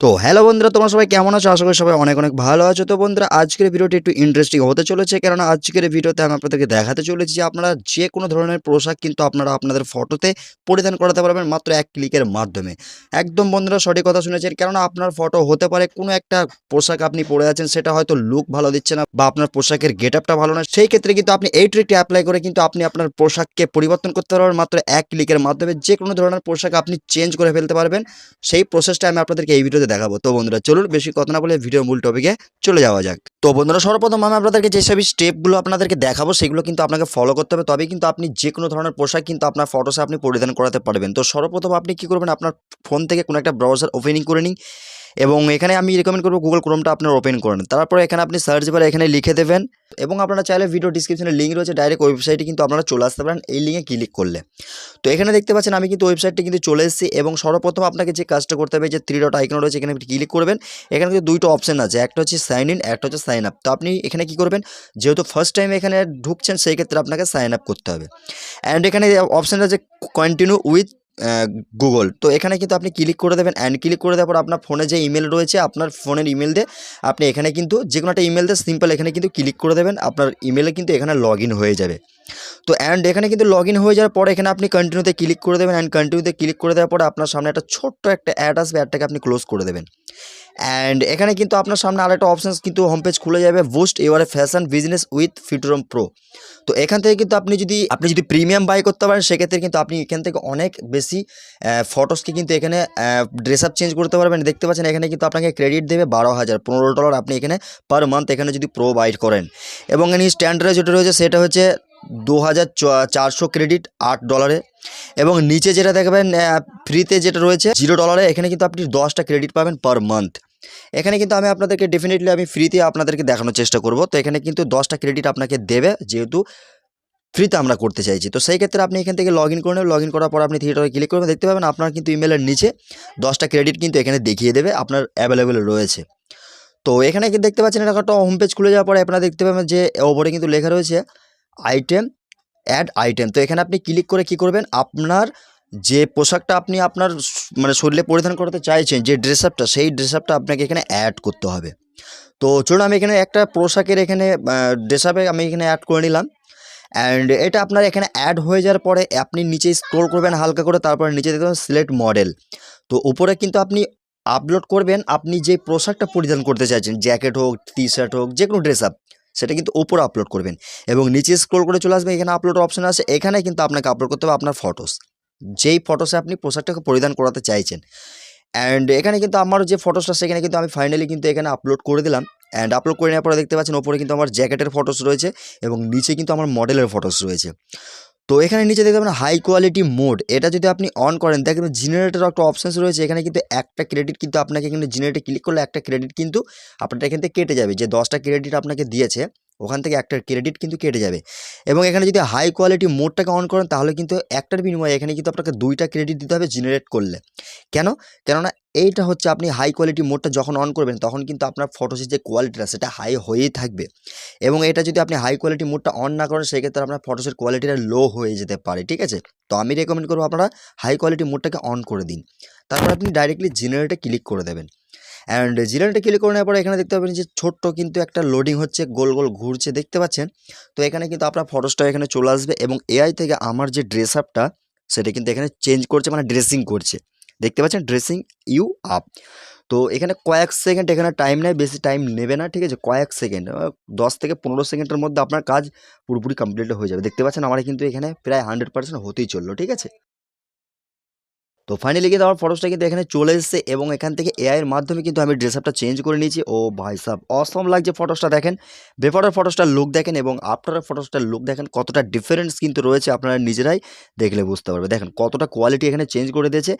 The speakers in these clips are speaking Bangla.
তো হ্যালো বন্ধুরা, তোমরা সবাই কেমন আছো? আশা করি সবাই অনেক অনেক ভালো আছো। তো বন্ধুরা, আজকের ভিডিওটি একটু ইন্টারেস্টিং হতে চলেছে, কেননা আজকের ভিডিওতে আমি আপনাদেরকে দেখাতে চলেছি যে আপনারা যে কোনো ধরনের পোশাক কিন্তু আপনারা আপনাদের ফটোতে পরিধান করাতে পারবেন মাত্র এক ক্লিকের মাধ্যমে। একদম বন্ধুরা সঠিক কথা শুনেছেন, কেননা আপনার ফটো হতে পারে কোনো একটা পোশাক আপনি পরে আছেন, সেটা হয়তো লুক ভালো দিচ্ছে না বা আপনার পোশাকের গেট আপটা ভালো না। সেই ক্ষেত্রে কিন্তু আপনি এই ট্রিকটি অ্যাপ্লাই করে কিন্তু আপনি আপনার পোশাককে পরিবর্তন করতে পারবেন মাত্র এক ক্লিকের মাধ্যমে। যে কোনো ধরনের পোশাক আপনি চেঞ্জ করে ফেলতে পারবেন। সেই প্রসেসটা আমি আপনাদেরকে এই ভিডিওতে দেখাবো। তো বন্ধুরা চলুন বেশি কথা না বলে ভিডিওর মূল টপিকে চলে যাওয়া যাক। তো বন্ধুরা, সর্বপ্রথম আমি আপনাদেরকে যেসব স্টেপগুলো আপনাদেরকে দেখাবো সেগুলো কিন্তু আপনাকে ফলো করতে হবে, তবেই কিন্তু আপনি যে কোনো ধরনের পোশাক কিন্তু আপনার ফটোসে আপনি পরিধান করাতে পারবেন। তো সর্বপ্রথম আপনি কি করবেন, আপনার ফোন থেকে কোনো একটা ব্রাউজার ওপেনিং করে নিন এবং এখানে আমি রেকমেন্ড করবো গুগল ক্রোমটা আপনার ওপেন করেন। তারপরে এখানে আপনি সার্চ বারে এখানে লিখে দেবেন এবং আপনারা চাইলে ভিডিও ডিসক্রিপশনে লিঙ্ক রয়েছে, ডাইরেক্ট ওয়েবসাইটে কিন্তু আপনারা চলে আসতে পারেন এই লিঙ্কে ক্লিক করলে। তো এখানে দেখতে পাচ্ছেন আমি কিন্তু ওয়েবসাইটটি কিন্তু চলে এসেছি এবং সর্বপ্রথম আপনাকে যে কাজটা করতে হবে, যে থ্রি ডট আইকন রয়েছে এখানে ক্লিক করবেন। এখানে কিন্তু দুইটা অপশন আছে, একটা হচ্ছে সাইন ইন, একটা হচ্ছে সাইন আপ। তো আপনি এখানে কি করবেন, যেহেতু ফার্স্ট টাইম এখানে ঢুকছেন সেই ক্ষেত্রে আপনাকে সাইন আপ করতে হবে। অ্যান্ড এখানে অপশান আছে কন্টিনিউ উইথ গুগল। তো এখানে কিন্তু আপনি ক্লিক করে দেবেন অ্যান্ড ক্লিক করে দেওয়ার পর আপনার ফোনে যে ইমেল রয়েছে আপনার ফোনের ইমেল দিয়ে আপনি এখানে কিন্তু যে কোনো একটা ইমেল দিয়ে সিম্পল এখানে কিন্তু ক্লিক করে দেবেন, আপনার ইমেলে কিন্তু এখানে লগ ইন হয়ে যাবে। তো অ্যান্ড এখানে কিন্তু লগ ইন হয়ে যাওয়ার পরে এখানে আপনি কন্টিনিউতে ক্লিক করে দেবেন অ্যান্ড কন্টিনিউতে ক্লিক করে দেওয়ার পরে আপনার সামনে একটা ছোট্ট একটা অ্যাড আসবে, অ্যাডটাকে আপনি ক্লোজ করে দেবেন। অ্যান্ড এখানে কিন্তু আপনার সামনে আরেকটা অপশানস কিন্তু হোম পেজ খুলে যাবে, boost your fashion business with Fitorom pro. তো এখান থেকে কিন্তু আপনি যদি প্রিমিয়াম বাই করতে পারেন সেক্ষেত্রে কিন্তু আপনি এখান থেকে অনেক বেশি ফটোসকে কিন্তু এখানে ড্রেস আপ চেঞ্জ করতে পারবেন। দেখতে পাচ্ছেন এখানে কিন্তু আপনাকে ক্রেডিট দেবে 12,000 $15 আপনি এখানে পার মান্থ এখানে যদি প্রো বাইট করেন। এবং এখানে স্ট্যান্ডার্ডে যেটা রয়েছে সেটা হচ্ছে 2,400 ক্রেডিট $8। এবং নিচে যেটা দেখবেন ফ্রিতে যেটা রয়েছে $0, এখানে কিন্তু আপনি 10টা ক্রেডিট পাবেন পার মান্থ। এখানে কিন্তু আমি আপনাদেরকে ডেফিনেটলি আমি ফ্রিতে আপনাদেরকে দেখানোর চেষ্টা করব। তো এখানে কিন্তু 10টা ক্রেডিট আপনাকে দেবে, যেহেতু ফ্রিতে আমরা করতে চাইছি। তো সেই ক্ষেত্রে আপনি এখান থেকে লগ ইন করে নেবেন, লগ ইন করার পর আপনি থিয়েটারে ক্লিক করবেন, দেখতে পাবেন আপনার কিন্তু ইমেলের নিচে 10টা ক্রেডিট কিন্তু এখানে দেখিয়ে দেবে আপনার অ্যাভেলেবেল রয়েছে। তো এখানে কিন্তু দেখতে পাচ্ছেন এটা একটা হোম পেজ খুলে যাওয়ার পরে আপনারা দেখতে পাবেন যে ওপরে কিন্তু লেখা রয়েছে আইটেম, অ্যাড আইটেম। তো এখানে আপনি ক্লিক করে কি করবেন, আপনার যে পোশাকটা আপনি আপনার মানে শরীরে পরিধান করতে চাইছেন, যে ড্রেস আপটা, সেই ড্রেস আপটা আপনাকে এখানে অ্যাড করতে হবে। তো চলুন আমি এখানে একটা পোশাকের এখানে ড্রেস আপে আমি এখানে অ্যাড করে নিলাম। অ্যান্ড এটা আপনার এখানে অ্যাড হয়ে যাওয়ার পরে আপনি নিচে স্ক্রল করবেন হালকা করে, তারপরে নিচে দেখবেন সিলেক্ট মডেল। তো উপরে কিন্তু আপনি আপলোড করবেন আপনি যে পোশাকটা পরিধান করতে চাইছেন, জ্যাকেট হোক, টি শার্ট হোক, যে কোনো ড্রেস আপ, সেটা কিন্তু উপরে আপলোড করবেন এবং নিচে স্ক্রল করে চলে আসবে, এখানে আপলোড অপশন আছে, এখানে কিন্তু আপনাকে আপলোড করতে হবে আপনার ফটোস, যেই ফটোসে আপনি পোশাকটাকে পরিধান করাতে চাইছেন। অ্যান্ড এখানে কিন্তু আমার যে ফটোসটা সেখানে কিন্তু আমি ফাইনালি কিন্তু এখানে আপলোড করে দিলাম। অ্যান্ড আপলোড করে নেওয়ার পরে দেখতে পাচ্ছেন ওপরে কিন্তু আমার জ্যাকেটের ফটোস রয়েছে এবং নিচে কিন্তু আমার মডেলের ফটোস রয়েছে। তো এখানে নিচে দেখতে পাবেন হাই কোয়ালিটি মোড, এটা যদি আপনি অন করেন দেখবেন জেনারেটের একটা অপশানস রয়েছে, এখানে কিন্তু একটা ক্রেডিট কিন্তু আপনাকে এখানে জেনারেটে ক্লিক করলে একটা ক্রেডিট কিন্তু আপনার এখান থেকে কেটে যাবে, যে 10টা ক্রেডিট আপনাকে দিয়েছে ওখান থেকে একটা ক্রেডিট কিন্তু কেটে যাবে। এবং এখানে যদি হাই কোয়ালিটি মোডটাকে অন করেন তাহলে কিন্তু একটার বিনিময়ে এখানে কিন্তু আপনাকে 2টা ক্রেডিট দিতে হবে জেনারেট করলে। কেন? কেননা এইটা হচ্ছে আপনি হাই কোয়ালিটি মোডটা যখন অন করবেন তখন কিন্তু আপনার ফটোসের যে কোয়ালিটিটা সেটা হাই হয়েই থাকবে। এবং এটা যদি আপনি হাই কোয়ালিটি মোডটা অন না করেন সেক্ষেত্রে আপনার ফটোসের কোয়ালিটিটা লো হয়ে যেতে পারে, ঠিক আছে? তো আমি রেকমেন্ড করবো আপনারা হাই কোয়ালিটি মোডটাকে অন করে দিন, তারপর আপনি ডাইরেক্টলি জেনারেটে ক্লিক করে দেবেন। অ্যান্ড জেনারেটে ক্লিক করে নেওয়ার পরে এখানে দেখতে পাবেন যে ছোট্ট কিন্তু একটা লোডিং হচ্ছে, গোল গোল ঘুরছে, দেখতে পাচ্ছেন? তো এখানে কিন্তু আপনার ফটোসটা এখানে চলে আসবে এবং এআই থেকে আমার যে ড্রেস আপটা সেটা কিন্তু এখানে চেঞ্জ করছে, মানে ড্রেসিং করছে, দেখতে পাচ্ছেন? Dressing you up. তো এখানে কয়েক সেকেন্ড এখানে টাইম নেয়, বেশি টাইম নেবে না, ঠিক আছে? কয়েক সেকেন্ড 10 থেকে 15 সেকেন্ডের মধ্যে আপনার কাজ পুরোপুরি কমপ্লিট হয়ে যাবে। দেখতে পাচ্ছেন আমার কিন্তু এখানে প্রায় 100% হতেই চললো, ঠিক আছে? তো ফাইনালি কিন্তু আমার ফটোসটা কিন্তু এখানে চলে এসেছে এবং এখান থেকে এআই এর মাধ্যমে কিন্তু আমি ড্রেস আপটা চেঞ্জ করে নিয়েছি। ও ভাই সাব অসম লাগছে ফটোসটা, দেখেন বিফোরের ফটোসটার লুক দেখেন এবং আফটারের ফটোসটার লুক দেখেন, কতটা ডিফারেন্স কিন্তু রয়েছে, আপনারা নিজেরাই দেখলে বুঝতে পারবে। দেখেন কতটা কোয়ালিটি এখানে চেঞ্জ করে দিয়েছে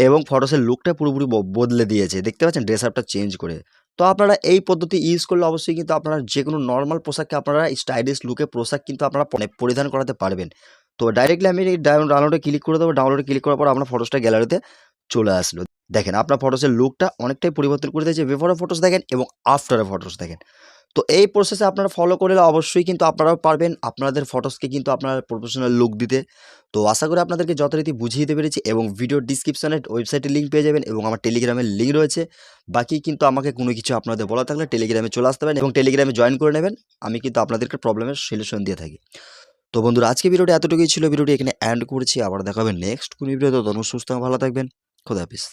এবং ফটোসের লুকটা পুরোপুরি বদলে দিয়েছে, দেখতে পাচ্ছেন ড্রেস আপটা চেঞ্জ করে। তো আপনারা এই পদ্ধতি ইউজ করলে অবশ্যই কিন্তু আপনারা যে কোনো নর্মাল পোশাককে আপনারা স্টাইলিশ লুকে পোশাক কিন্তু আপনারা পরিধান করাতে পারবেন। তো ডাইরেক্টলি আমি এই ডাউনলোডে ক্লিক করে দেবো, ডাউনলোডে ক্লিক করার পর আপনার ফটোসটা গ্যালারিতে চলে আসলো। দেখেন আপনার ফটোসের লুকটা অনেকটাই পরিবর্তন করে দিয়েছে, বিফোরের ফটোস দেখেন এবং আফটারের ফটোস দেখেন। তো এই প্রসেসে আপনারা ফলো করলে অবশ্যই কিন্তু আপনারাও পারবেন আপনাদের ফটোসকে কিন্তু আপনার প্রফেশনাল লুক দিতে। তো আশা করি আপনাদেরকে যথারীতি বুঝিয়ে দিতে পেরেছি এবং ভিডিওর ডিসক্রিপশনে ওয়েবসাইটের লিঙ্ক পেয়ে যাবেন এবং আমার টেলিগ্রামের লিঙ্ক রয়েছে। বাকি কিন্তু আমাকে কোনো কিছু আপনাদের বলা থাকলে টেলিগ্রামে চলে আসতে পারেন এবং টেলিগ্রামে জয়েন করে নেবেন। আমি কিন্তু আপনাদেরকে প্রবলেমের সলিউশন দিয়ে থাকি। তো বন্ধুরা আজকে ভিডিওটা এতটুকুই ছিল। ভিডিওটি এখানে এন্ড করছি। আবার দেখা হবে নেক্সট কোনো ভিডিওতে। ততক্ষণ সুস্থ ভালো থাকবেন। খোদা হাফেজ।